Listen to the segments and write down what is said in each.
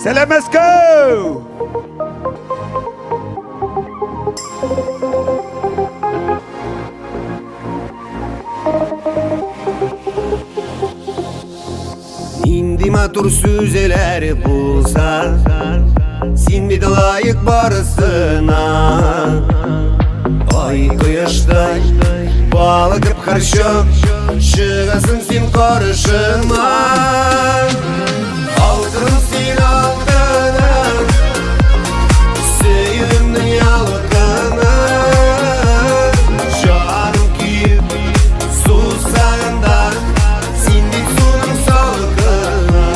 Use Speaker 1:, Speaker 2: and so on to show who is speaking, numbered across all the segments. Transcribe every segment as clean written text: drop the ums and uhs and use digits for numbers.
Speaker 1: Selamesko!
Speaker 2: İndi matur süzeler bulsa, sen bir de layık barısına. Ay kıyıştay balıkıp karışım, çıgasın sen karışıma. Altın sen altının, sevimden yalıkını. Canım ki susağından, sindik sunum salgını.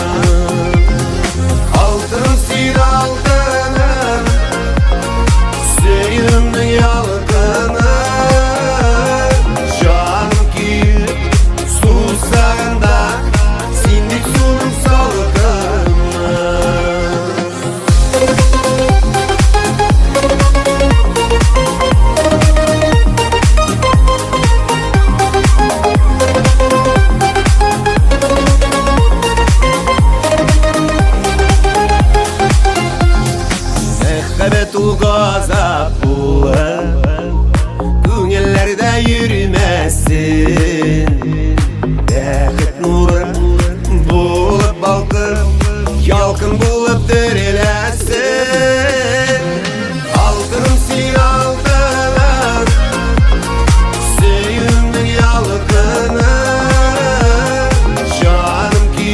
Speaker 2: Altın sen altının, sevimden yalıkını. Canım ki susağından, sindik sunum salgını. Evet ul gazap bulan, Gönüllerde yürümesin. Bexet nurun bulup balkın, Yalkın bulup dirilesin. Altınım sen altının, Sevimden yalıkını. Canım ki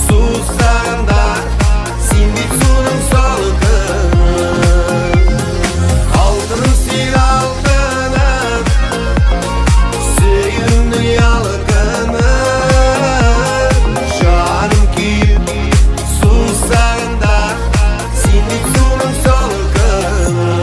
Speaker 2: susağından, sindik sunum salgını. Altınım sen altının, sevimden yalıkını. Canım ki susağından, sindik sunum salgını.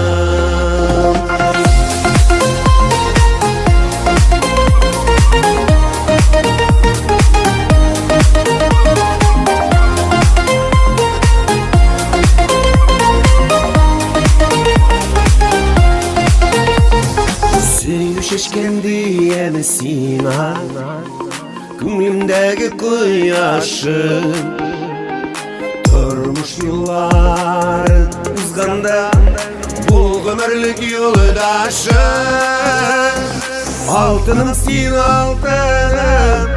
Speaker 2: Sen şişken diyemezsin ha, Gönlümdeki kıyaşın. Durmuş yılların ızganda, Bu ömürlük yoldaşın. Altınım sen altının,